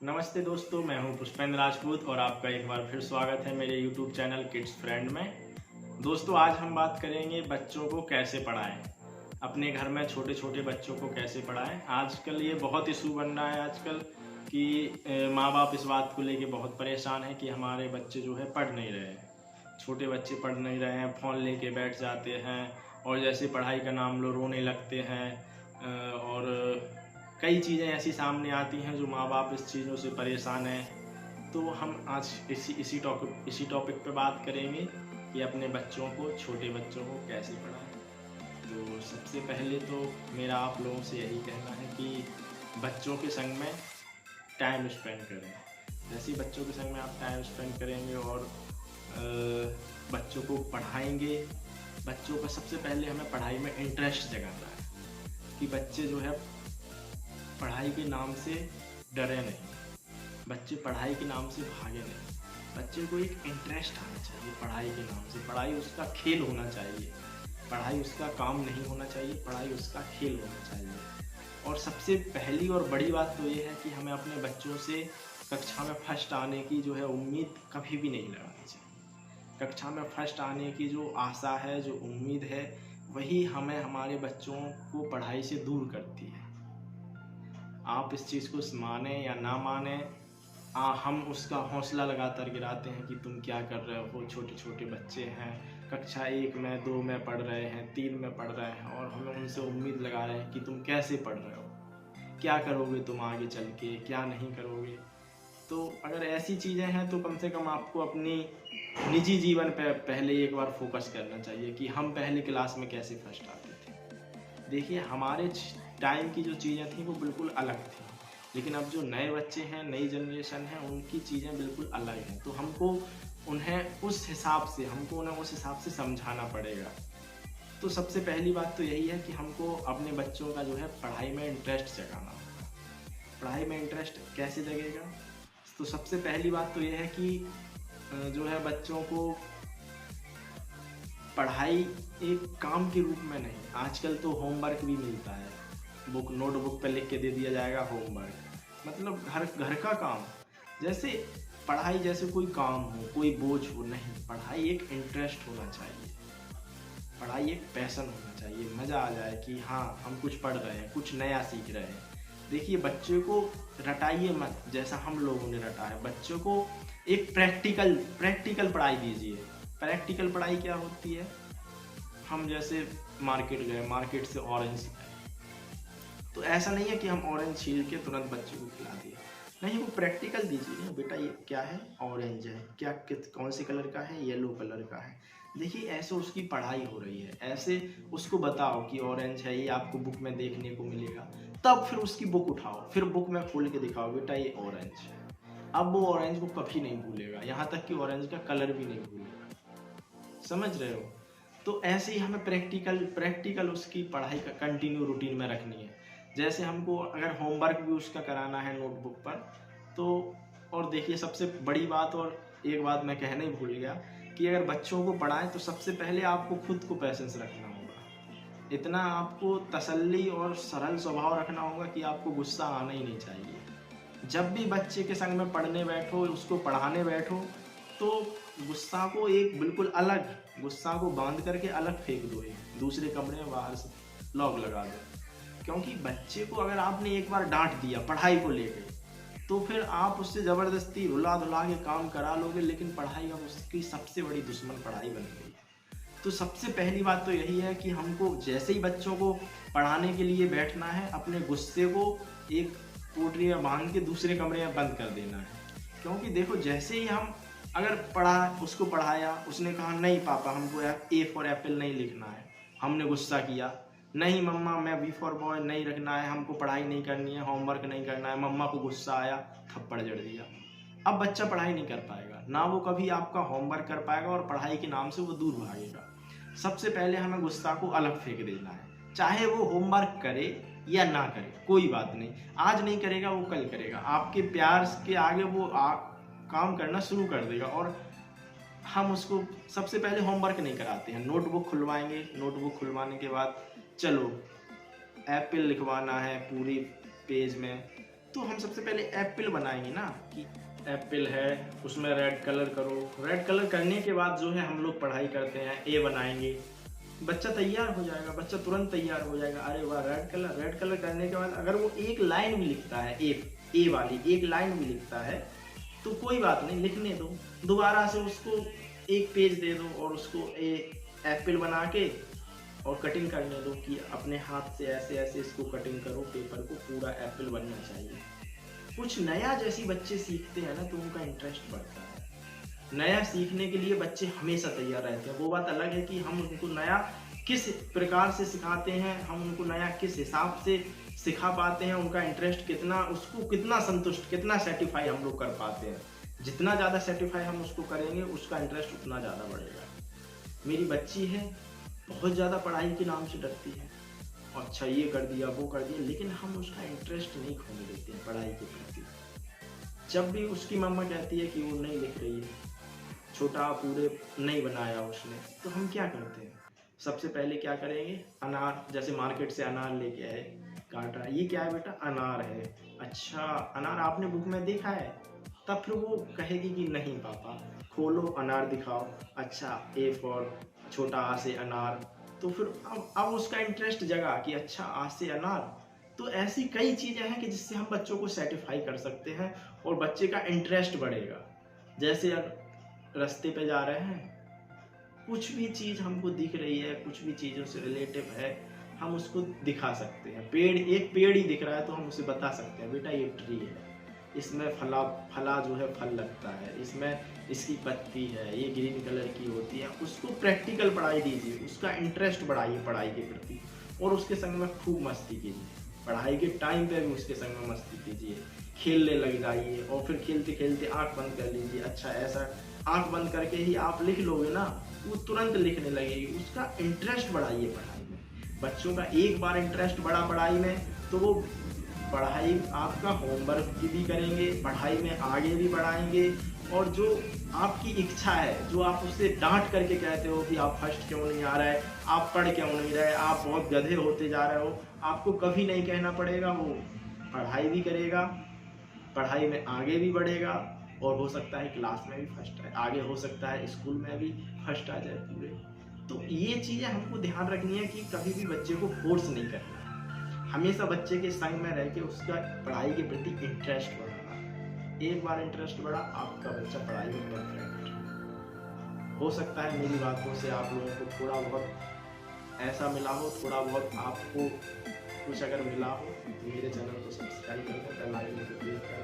नमस्ते दोस्तों, मैं हूं पुष्पेंद्र राजपूत और आपका एक बार फिर स्वागत है मेरे YouTube चैनल किड्स फ्रेंड में। दोस्तों, आज हम बात करेंगे बच्चों को कैसे पढ़ाएं। अपने घर में छोटे छोटे बच्चों को कैसे पढ़ाएं। आजकल ये बहुत इशू बन रहा है आजकल कि माँ बाप इस बात को लेके बहुत परेशान है कि हमारे बच्चे जो है पढ़ नहीं रहे हैं। छोटे बच्चे पढ़ नहीं रहे हैं, फ़ोन लेके बैठ जाते हैं और जैसे पढ़ाई का नाम लो रोने लगते हैं। और कई चीज़ें ऐसी सामने आती हैं जो माँ बाप इस चीज़ों से परेशान हैं। तो हम आज इसी टॉपिक पे बात करेंगे कि अपने बच्चों को, छोटे बच्चों को कैसे पढ़ाएं। तो सबसे पहले तो मेरा आप लोगों से यही कहना है कि बच्चों के संग में टाइम स्पेंड करें। जैसे ही बच्चों के संग में आप टाइम स्पेंड करेंगे और बच्चों को पढ़ाएंगे, बच्चों का सबसे पहले हमें पढ़ाई में इंटरेस्ट जगाना है कि बच्चे जो है पढ़ाई के नाम से डरे नहीं, बच्चे पढ़ाई के नाम से भागे नहीं। बच्चे को एक इंटरेस्ट आना चाहिए पढ़ाई के नाम से। पढ़ाई उसका खेल होना चाहिए, पढ़ाई उसका काम नहीं होना चाहिए, पढ़ाई उसका खेल होना चाहिए। और सबसे पहली और बड़ी बात तो ये है कि हमें अपने बच्चों से कक्षा में फर्स्ट आने की जो है उम्मीद कभी भी नहीं लगानी चाहिए। कक्षा में फर्स्ट आने की जो आशा है, जो उम्मीद है, वही हमें हमारे बच्चों को पढ़ाई से दूर करती है। आप इस चीज़ को माने या ना माने, हम उसका हौसला लगातार गिराते हैं कि तुम क्या कर रहे हो। छोटे छोटे बच्चे हैं, कक्षा 1 में, 2 में पढ़ रहे हैं, 3 में पढ़ रहे हैं और हमें उनसे उम्मीद लगा रहे हैं कि तुम कैसे पढ़ रहे हो, क्या करोगे तुम आगे चल के, क्या नहीं करोगे। तो अगर ऐसी चीज़ें हैं तो कम से कम आपको अपनी निजी जीवन पे पहले एक बार फोकस करना चाहिए कि हम पहले क्लास में कैसे फर्स्ट आते थे। देखिए, हमारे टाइम की जो चीज़ें थी वो बिल्कुल अलग थी, लेकिन अब जो नए बच्चे हैं, नई जनरेशन है, उनकी चीज़ें बिल्कुल अलग हैं। तो हमको उन्हें उस हिसाब से समझाना पड़ेगा। तो सबसे पहली बात तो यही है कि हमको अपने बच्चों का जो है पढ़ाई में इंटरेस्ट जगाना होगा। पढ़ाई में इंटरेस्ट कैसे जगेगा? तो सबसे पहली बात तो यह है कि जो है बच्चों को पढ़ाई एक काम के रूप में नहीं, आजकल तो होमवर्क भी मिलता है, नोटबुक पे लिख के दे दिया जाएगा होमवर्क, मतलब घर का काम। जैसे पढ़ाई जैसे कोई काम हो, कोई बोझ हो, नहीं। पढ़ाई एक इंटरेस्ट होना चाहिए, पढ़ाई एक पैशन होना चाहिए, मज़ा आ जाए कि हाँ हम कुछ पढ़ रहे हैं, कुछ नया सीख रहे हैं। देखिए, बच्चे को रटाइए मत जैसा हम लोगों ने रटा है। बच्चों को एक प्रैक्टिकल पढ़ाई दीजिए। प्रैक्टिकल पढ़ाई क्या होती है? हम जैसे मार्केट गए, मार्केट से ऑरेंज, तो ऐसा नहीं है कि हम ऑरेंज छील के तुरंत बच्चे को खिला दिए, नहीं, वो प्रैक्टिकल दीजिए। बेटा ये क्या है? ऑरेंज है। क्या कौन से कलर का है? येलो कलर का है। देखिए, ऐसे उसकी पढ़ाई हो रही है। ऐसे उसको बताओ कि ऑरेंज है, ये आपको बुक में देखने को मिलेगा। तब फिर उसकी बुक उठाओ, फिर बुक में खोल के दिखाओ, बेटा ये ऑरेंज है। अब वो ऑरेंज को कभी नहीं भूलेगा, यहाँ तक कि ऑरेंज का कलर भी नहीं भूलेगा। समझ रहे हो? तो ऐसे ही हमें प्रैक्टिकल उसकी पढ़ाई का कंटिन्यू रूटीन में रखनी है। जैसे हमको अगर होमवर्क भी उसका कराना है नोटबुक पर, तो और देखिए, सबसे बड़ी बात और एक बात मैं कहना ही भूल गया कि अगर बच्चों को पढ़ाएं तो सबसे पहले आपको खुद को पैसेंस रखना होगा। इतना आपको तसल्ली और सरल स्वभाव रखना होगा कि आपको गुस्सा आना ही नहीं चाहिए। जब भी बच्चे के संग में पढ़ने बैठो, उसको पढ़ाने बैठो, तो गुस्सा को एक बिल्कुल अलग, गुस्सा को बांध करके अलग फेंक दो, एक दूसरे कमरे में बाहर से लॉक लगा दो। क्योंकि बच्चे को अगर आपने एक बार डांट दिया पढ़ाई को लेकर, तो फिर आप उससे ज़बरदस्ती रुला धुला के काम करा लोगे, लेकिन पढ़ाई अब उसकी सबसे बड़ी दुश्मन पढ़ाई बन गई है। तो सबसे पहली बात तो यही है कि हमको जैसे ही बच्चों को पढ़ाने के लिए बैठना है, अपने गुस्से को एक पोटली में बांध के दूसरे कमरे में बंद कर देना है। क्योंकि देखो, जैसे ही हम अगर उसको पढ़ाया, उसने कहा नहीं पापा हमको ए फॉर एप्पल नहीं लिखना है, हमने गुस्सा किया, नहीं मम्मा मैं बी फॉर बॉय नहीं रखना है, हमको पढ़ाई नहीं करनी है, होमवर्क नहीं करना है, मम्मा को गुस्सा आया, थप्पड़ जड़ दिया। अब बच्चा पढ़ाई नहीं कर पाएगा, ना वो कभी आपका होमवर्क कर पाएगा और पढ़ाई के नाम से वो दूर भागेगा। सबसे पहले हमें गुस्सा को अलग फेंक देना है। चाहे वो होमवर्क करे या ना करे, कोई बात नहीं, आज नहीं करेगा वो कल करेगा, आपके प्यार के आगे वो काम करना शुरू कर देगा। और हम उसको सबसे पहले होमवर्क नहीं कराते हैं, नोटबुक खुलवाएंगे। नोटबुक खुलवाने के बाद चलो एप्पल लिखवाना है पूरी पेज में, तो हम सबसे पहले एप्पल बनाएंगे ना, कि एप्पल है उसमें रेड कलर करो। रेड कलर करने के बाद जो है हम लोग पढ़ाई करते हैं, ए बनाएंगे, बच्चा तैयार हो जाएगा, बच्चा तुरंत तैयार हो जाएगा। अरे वाह, रेड कलर करने के बाद अगर वो एक लाइन भी लिखता है, ए वाली एक लाइन भी लिखता है तो कोई बात नहीं, लिखने दो, दोबारा से उसको एक पेज दे दो और उसको एप्पल बना के और कटिंग करने दो कि अपने हाथ से ऐसे ऐसे इसको कटिंग करो, पेपर को पूरा एप्पल बनना चाहिए। कुछ नया जैसी बच्चे सीखते हैं ना तो उनका इंटरेस्ट बढ़ता है। नया सीखने के लिए बच्चे हमेशा तैयार रहते हैं। वो बात अलग है कि हम उनको नया किस प्रकार से सिखाते हैं, हम उनको नया किस हिसाब से सिखा पाते हैं, उनका इंटरेस्ट कितना, उसको कितना संतुष्ट, कितना सेटिफाई हम लोग कर पाते हैं। जितना ज़्यादा सेटिफाई हम उसको करेंगे उसका इंटरेस्ट उतना ज़्यादा बढ़ेगा। मेरी बच्ची है, बहुत ज़्यादा पढ़ाई के नाम से डरती है, अच्छा ये कर दिया वो कर दिया, लेकिन हम उसका इंटरेस्ट नहीं खोने देते हैं पढ़ाई के प्रति। जब भी उसकी मम्मा कहती है कि वो नहीं लिख रही है, छोटा पूरे नहीं बनाया उसने, तो हम क्या करते हैं, सबसे पहले क्या करेंगे, अनार, जैसे मार्केट से अनार लेके आए, काट रहा है, ये क्या है बेटा, अनार है, अच्छा अनार आपने बुक में देखा है, तब फिर वो कहेगी कि नहीं पापा, खोलो अनार दिखाओ, अच्छा ए फॉर छोटा आ से अनार, तो फिर अब उसका इंटरेस्ट जगा कि अच्छा आ से अनार। तो ऐसी कई चीज़ें हैं कि जिससे हम बच्चों को सेटिफाई कर सकते हैं और बच्चे का इंटरेस्ट बढ़ेगा। जैसे रास्ते पे जा रहे हैं, कुछ भी चीज़ हमको दिख रही है, कुछ भी चीज़ों से रिलेटिव है, हम उसको दिखा सकते हैं। एक पेड़ ही दिख रहा है तो हम उसे बता सकते हैं बेटा ये ट्री है, इसमें फला जो है फल लगता है, इसमें इसकी पत्ती है, ये ग्रीन कलर की होती है। उसको प्रैक्टिकल पढ़ाई दीजिए, उसका इंटरेस्ट बढ़ाइए पढ़ाई के प्रति, और उसके संग में खूब मस्ती कीजिए। पढ़ाई के टाइम पे भी उसके संग में मस्ती कीजिए, खेलने लग जाइए और फिर खेलते खेलते आँख बंद कर लीजिए। अच्छा ऐसा आँख बंद करके ही आप लिख लोगे ना, वो तुरंत लिखने लगेगी। उसका इंटरेस्ट बढ़ाइए पढ़ाई में। बच्चों का एक बार इंटरेस्ट बढ़ा पढ़ाई में तो वो पढ़ाई आपका होमवर्क भी करेंगे, पढ़ाई में आगे भी बढ़ाएंगे, और जो आपकी इच्छा है, जो आप उससे डांट करके कहते हो कि आप फर्स्ट क्यों नहीं आ रहे, आप पढ़ क्यों नहीं रहे, आप बहुत गधे होते जा रहे हो, आपको कभी नहीं कहना पड़ेगा। वो पढ़ाई भी करेगा, पढ़ाई में आगे भी बढ़ेगा, और हो सकता है क्लास में भी फर्स्ट आए, आगे हो सकता है स्कूल में भी फर्स्ट आ जाए पूरे। तो ये चीज़ें हमको ध्यान रखनी है कि कभी भी बच्चे को फोर्स नहीं करना, हमेशा बच्चे के संग में रह के उसका पढ़ाई के प्रति इंटरेस्ट बढ़ाना। एक बार इंटरेस्ट बढ़ा, आपका बच्चा पढ़ाई में परफेक्ट हो सकता है। मेरी बातों से आप लोगों को थोड़ा बहुत ऐसा मिला हो, थोड़ा बहुत आपको कुछ अगर मिला हो तो मेरे चैनल को सब्सक्राइब करके बेल आइकन को क्लिक करें।